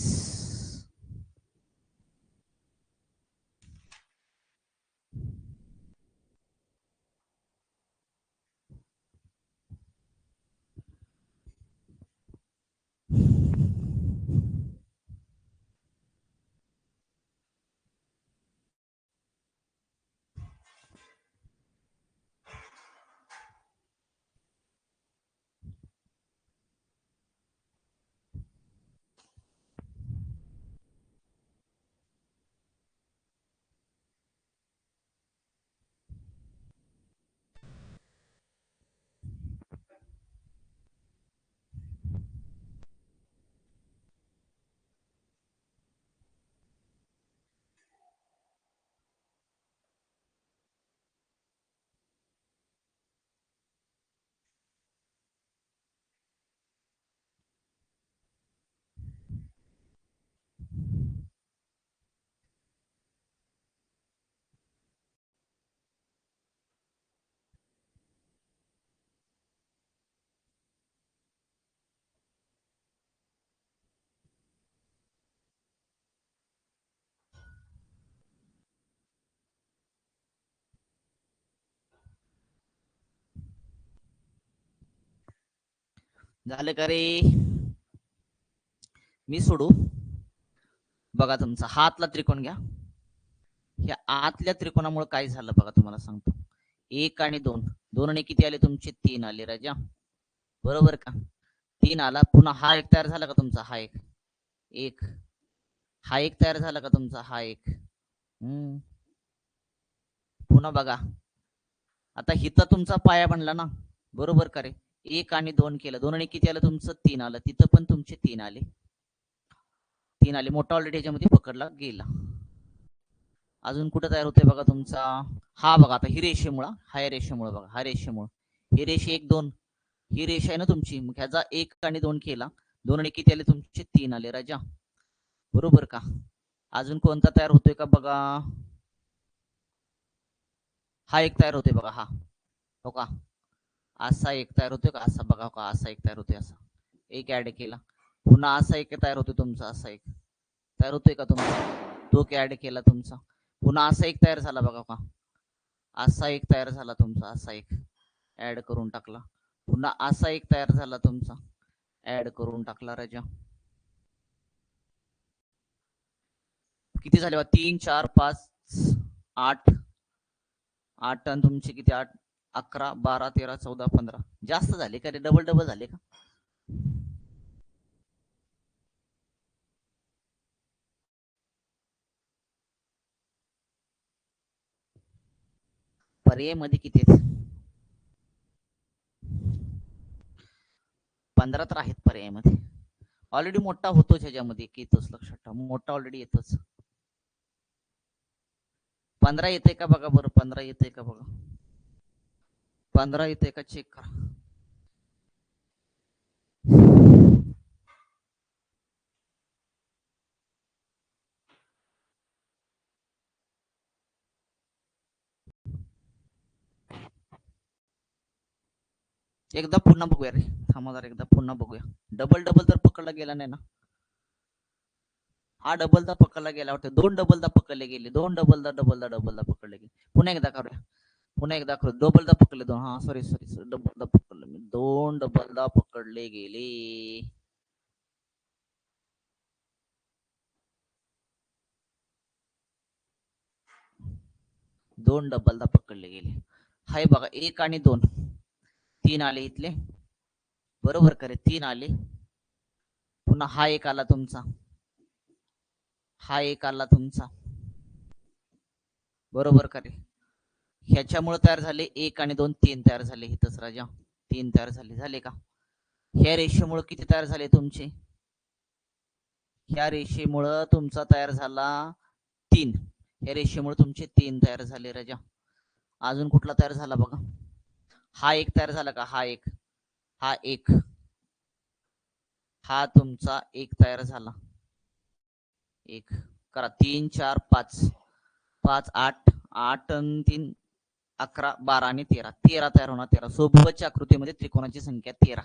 झालं का रे? मी सोडू? बघा तुमचा हातला त्रिकोण घ्या. ह्या आतल्या त्रिकोणामुळे काय झालं बघा तुम्हाला सांगतो. 1 आणि 2 दोनने किती आले तुमचे? 3 आले राजा. बरोबर का? 3 आला. पुन्हा हा एक तयार झाला का तुमचा? हा एक एक हा एक तयार झाला का तुमचा? हा एक. पुन्हा बघा आता हिथं तुमचा पाया बनला ना. बरोबर का रे? 1 आणि 2 केलं. 2 आणि किती आलं तुमचं? 3 आलं. तिथं पण तुमचे 3 आले. 3 आले. मोठा ऑलरेडी ह्याच्यामध्ये पकडला गेला. अजून कुठे तयार होते बघा तुमचा? हा बघा आता ही रेषेमुळे, हा रेषेमुळे बघा, हा रेषेमुळे ही रेषे 1 2 ही रेषा आहे ना तुमची. मग ह्याचा 1 आणि 2 केला. 2 आणि किती आले तुमचे? 3 आले राजा. बरोबर का? अजून कोणता तयार होतोय का बघा? हा एक तयार होतोय बघा. हा हो का? असा एक तयार होतोय का? असा बघा का? असा एक तयार होतोय. असा एक ऍड केला. पुन्हा असा एक तयार होतोय तुमचा. असा एक तयार होतोय का तुमचा? तो ऍड केला तुमचा. पुन्हा असा एक तयार झाला बघा का? असा एक तयार झाला तुमचा. असा एक ऍड करून टाकला. पुन्हा असा एक तयार झाला तुमचा. ऍड करून टाकला राजा. किती झाले बा? 3 4 5 8 8 आणि तुमचे किती? 8 11 12 13 14 15. जास्त झाले का रे? डबल डबल झाले का? पर्याय मध्ये किती आहेत? 15 तर आहेत पर्याय मध्ये. ऑलरेडी मोठा होतोच ह्याच्यामध्ये. येतोच लक्षात ठेवा. मोठा ऑलरेडी येतोच. 15 येते का बघा बरं? 15 येते का बघा? 15 येते का चेक करा. एकदा पुन्हा बघूया रे. थांबा जरा एकदा पुन्हा बघूया. डबल डबल तर पकडला गेला नाही ना? हा डबलदा पकडला गेला वाटतं. 2 डबलदा पकडले गेले. 2 डबलदा पकडले गेले. पुन्हा एकदा करूया. पुन्हा एकदा करू. डबलदा पकडले 2. हा सॉरी सॉरी डबलदा पकडले मी. 2 डबलदा पकडले गेले. 2 डबलदा पकडले गेले. हाय बघा 1 आणि 2 3 आले इथले. बरोबर करे? 3 आले. पुन्हा हा एक आला तुमचा. हा एक आला तुमचा. बरोबर करे? ह्याच्यामुळे तयार झाले 1 आणि 2 3 तयार झाले. इथंच राजा 3 तयार झाले का? ह्या रेषेमुळे किती तयार झाले तुमचे? ह्या रेषेमुळे तुमचा तयार झाला 3. ह्या रेषेमुळे तुमचे 3 तयार झाले राजा. अजून कुठला तयार झाला बघा? हा एक तयार झाला का? हा एक हा तुमचा एक तयार झाला. एक करा 3 4 5 5 8 8 आणि 3 11 12 आणि 13 तयार होणार. 13 सोबतच्या आकृतीमध्ये त्रिकोणाची संख्या 13.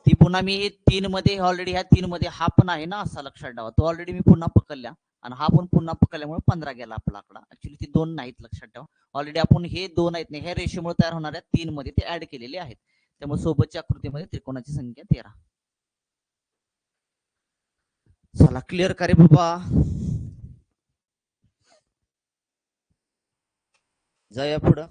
ती पुन्हा मी 3 मध्ये ऑलरेडी ह्या 3 मध्ये हा पण आहे ना असा लक्षात ठेवा. तो ऑलरेडी मी पुन्हा पकडल्या आणि हा पण पुन्हा पकडल्यामुळे 15 गेला आपला आकडा. ऍक्च्युली ती 2 नाहीत लक्षात ठेवा. ऑलरेडी आपण हे 2 आहेत ना ह्या रेषेमुळे तयार होणाऱ्या 3 मध्ये ते ऍड केलेले आहेत. त्यामुळे सोबतच्या आकृतीमध्ये त्रिकोणाची संख्या 13. चला क्लिअर करे बाबा. जाऊया पुढं.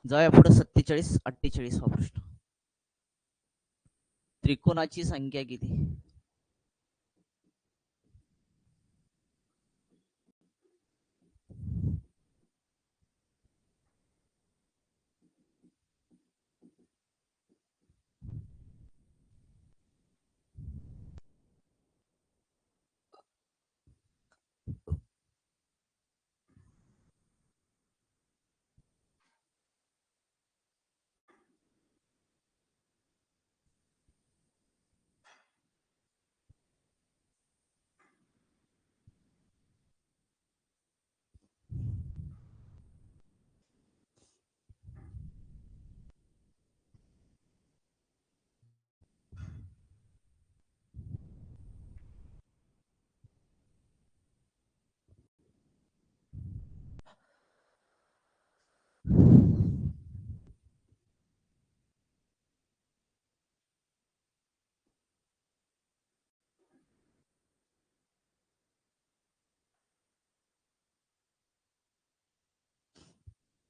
जाऊया पुढे 47 48 प्रश्न. त्रिकोणाची संख्या किती?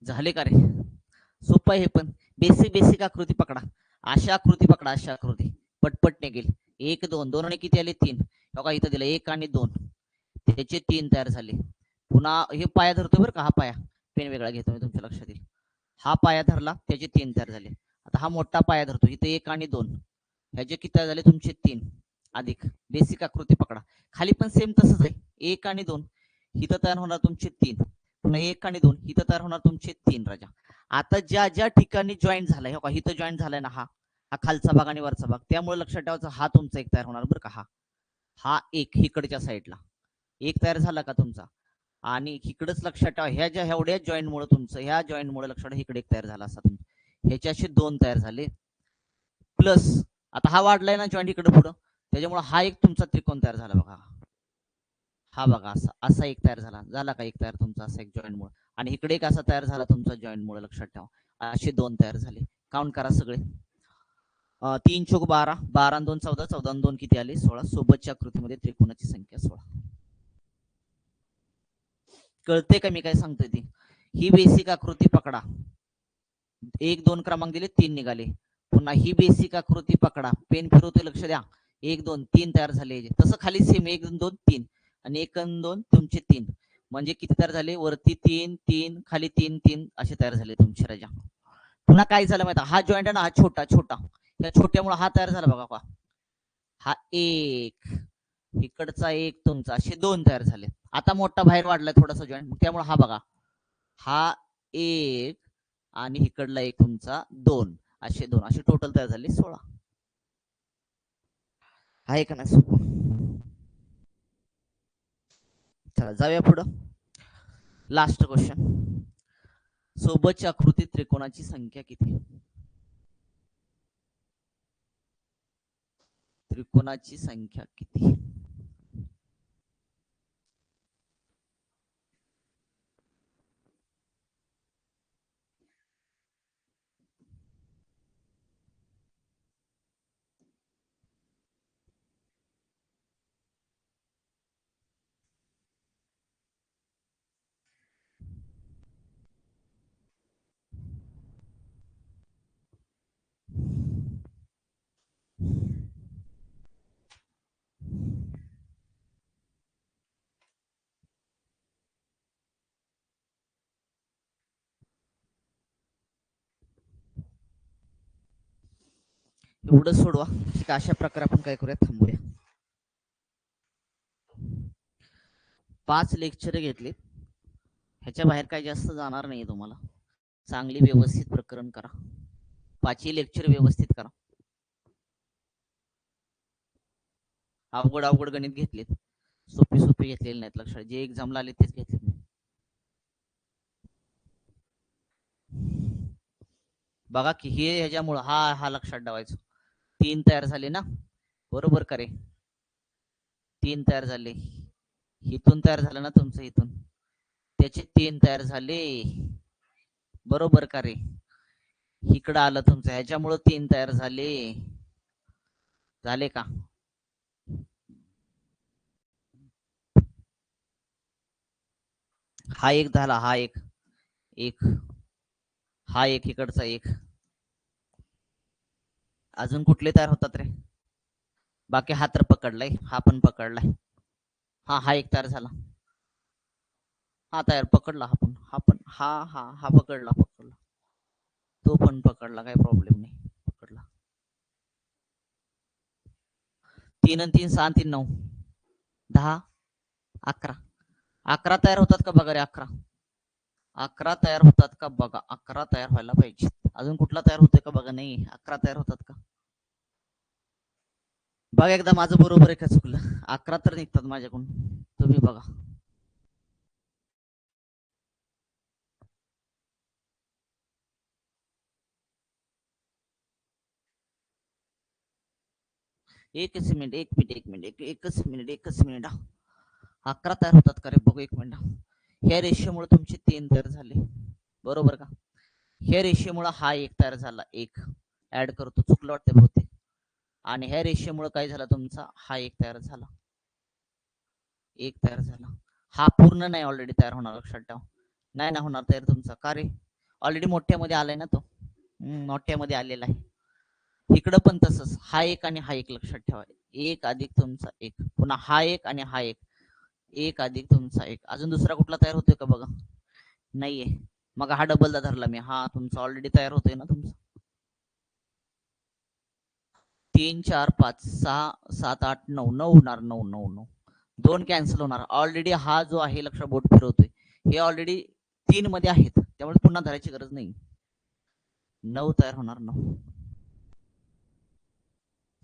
झाले का रे? सोपं आहे. पण बेसिक बेसिक आकृती पकडा. अशा आकृती पकडा. अशा आकृती पटपट निघेल. 1 2 2 आणि किती आले? 3. बघा इथं दिलं 1 आणि 2 त्याचे 3 तयार झाले. पुन्हा हे पाया धरतो बरं का. हा पाया पेन वेगळा घेतो मी तुमच्या लक्षात येईल. हा पाया धरला त्याचे 3 तयार झाले. आता हा मोठा पाया धरतो इथे 1 आणि 2 ह्याचे किती तयार झाले तुमचे? 3 अधिक बेसिक आकृती पकडा. खाली पण सेम तसंच आहे. 1 आणि 2 इथं तयार होणार तुमचे 3. पुन्हा 1 आणि 2 इथं तयार होणार तुमचे 3 राजा. आता ज्या ज्या ठिकाणी जॉईंट झालाय हो इथं जॉईंट झालाय ना हा खालचा भाग आणि वरचा भाग त्यामुळे लक्षात ठेवायचा हा तुमचा एक तयार होणार बरं का. हा एक इकडच्या साईडला एक तयार झाला का तुमचा. आणि इकडच लक्षात ठेवा ह्या ज्या एवढ्या जॉईंट मुळे तुमचं ह्या जॉईंट मुळे लक्षात ठेवा इकडे एक तयार झाला असा तुमचा. ह्याच्याशी 2 तयार झाले. प्लस आता हा वाढलाय ना जॉईंट इकडे पुढं त्याच्यामुळे हा एक तुमचा त्रिकोण तयार झाला बघा. हा बघा असा असा एक तयार झाला का एक तयार तुमचा असा एक जॉईंट मुळे. आणि इकडे एक असा तयार झाला तुमचा जॉईंट मुळे लक्षात ठेवा. असे 2 तयार झाले. काउंट करा सगळे. 3 चोक 12 12 2 14 14 2 किती आले? 16. सोबतच्या आकृतीमध्ये त्रिकोणाची संख्या 16. कळते का मी काय सांगतोय ती? ही बेसिक आकृती पकडा. 1 2 क्रमांक दिले 3 निघाले. पुन्हा ही बेसिक आकृती पकडा. पेन फिरवतोय लक्ष द्या. 1 2 3 तयार झाले. तसं खाली सेम 1 2 3 आणि 1 2 तुमचे 3 म्हणजे किती तयार झाले? वरती 3 3 खाली 3 3 असे तयार झाले तुमचे राजा. पुन्हा काय झालं माहिती? हा जॉईंट आहे ना हा छोटा छोटा त्या छोट्यामुळे हा तयार झाला बघा. हा एक इकडचा एक तुमचा असे 2 तयार झाले. आता मोठा बाहेर वाढलाय थोडासा जॉईंट त्यामुळे हा बघा हा एक आणि इकडला एक तुमचा 2 असे 2 असे टोटल तयार झाले 16. आहे का नाही सोपं? चला जाऊया पुढं. Last question. सोबतच्या आकृतीत त्रिकोणाची संख्या किती? त्रिकोणाची संख्या किती? एवढं सोडवा. ठीक आहे, अशा प्रकारे आपण काय करूया, थांबूया. 5 लेक्चर घेतले, ह्याच्या बाहेर काही जास्त जाणार नाही तुम्हाला. चांगली व्यवस्थित प्रकरण करा, 5ही लेक्चर व्यवस्थित करा. अवघड अवघड गणित घेतलेत, सोपी सोपी घेतलेले नाहीत. लक्षात, जे एक्झामला आले तेच घेतले. बघा की हे ह्याच्यामुळं हा लक्षात ठेवायचं. 3 तयार झाले ना, बरोबर का रे? 3 तयार झाले, इथून तयार झालं ना तुमचं, इथून त्याचे 3 तयार झाले, बरोबर का रे? इकडं आलं तुमचं, ह्याच्यामुळं 3 तयार झाले. झाले का? हा एक झाला, हा एक एक, हा एक, इकडचा एक. अजून कुठले तयार होतात रे? बाकी हा तर पकडलाय, हा पण पकडलाय. हा एक तयार झाला, हा तयार पकडला, हा पण हा पकडला, तो पण पकडला, काही प्रॉब्लेम नाही, पकडला. 3 आणि 3 6 3 9 10 11 11 तयार होतात का बघा रे? 11 तयार होतात का बघा, 11 तयार व्हायला पाहिजे. अजून कुठला तयार होतोय का बघा. नाही, 11 तयार होतात का बघा एकदा. माझं बरोबर आहे का चुकलं? 11 तर निघतात माझ्याकडून, तुम्ही बघा. एकच मिनिट, एकच मिनिट. 11 तयार होतात का रे? बघू एक मिनिट. ह्या रेषेमुळे तुमचे 3 तयार झाले, बरोबर का? ह्या रेषेमुळे हा एक तयार झाला, एक ऍड करतो, चुकलं वाटतं बहुतेक. आणि ह्या रेषेमुळे काय झाला तुमचा, हा एक तयार झाला, एक तयार झाला. हा पूर्ण नाही ऑलरेडी तयार होणार, लक्षात ठेवा. नाही ना होणार तयार तुमचा, का रे? ऑलरेडी मोठ्यामध्ये आलाय ना तो, मोठ्यामध्ये आलेला आहे. इकडं पण तसंच, हा एक आणि हा एक, लक्षात ठेवा. एक अधिक तुमचा एक, पुन्हा हा एक आणि हा एक, एक अधिक तुमचा एक. अजून दुसरा कुठला तयार होतोय का बघा? नाहीये. मग हा डबलदा धरला मी, हा तुमचा ऑलरेडी तयार होतोय ना तुमचा. 3 4 5 6 7 8 9 9 होणार, 9 9 9. 2 कॅन्सल होणार. ऑलरेडी हा जो आहे, लक्षात, बोट फिरवतोय, हे ऑलरेडी 3 मध्ये आहेत, त्यामुळे पुन्हा धरायची गरज नाही. 9 तयार होणार, 9.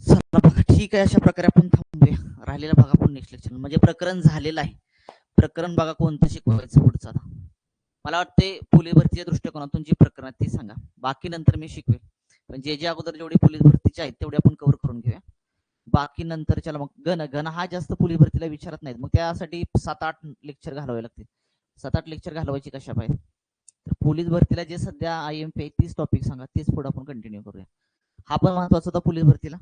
चला बघा, ठीक आहे. अशा प्रकारे आपण थांबूया. राहिलेला भाग आपण नेक्स्ट लेक्चर, म्हणजे प्रकरण झालेलं आहे. प्रकरण बघा कोणतं शिकवायचं पुढचं आता. मला वाटते पोलीस भरतीच्या दृष्टिकोनातून जी प्रकरण आहेत ती सांगा, बाकी नंतर मी शिकवेल. पण जे अगोदर जेवढे पोलीस भरतीचे आहेत तेवढे आपण कव्हर करून घेऊया. बाकी नंतरच्याला मग घन हा जास्त पोलीस भरतीला विचारत नाहीत, मग त्यासाठी 7-8 लेक्चर घालवावे लागतील. 7-8 लेक्चर घालवायची कशा पाहिजे. तर पोलीस भरतीला जे सध्या IMP आहे तीच टॉपिक सांगा, तेच पुढे आपण कंटिन्यू करूया. हा पण महत्वाचा होता पोलीस भरतीला,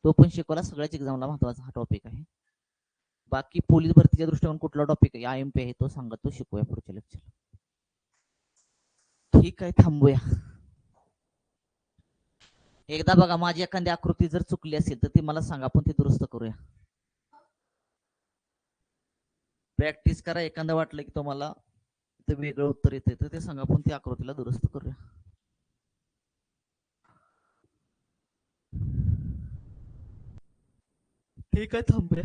तो पण शिकवला. सगळ्याच एक्झामला महत्वाचा हा टॉपिक आहे. बाकी पोलीस भरतीच्या दृष्टीने कुठला टॉपिक आहे IMP आहे तो सांगा, तो शिकूया पुढच्या लेक्चर. ठीक आहे, थांबूया. एकदा बघा, माझी एखादी आकृती जर चुकली असेल तर ती मला सांगा, आपण ती दुरुस्त करूया. प्रॅक्टिस करा. एखादं वाटलं की तुम्हाला वेगळं उत्तर येते तर ते सांगा, आपण त्या आकृतीला दुरुस्त करूया. ठीक आहे, थांबूया.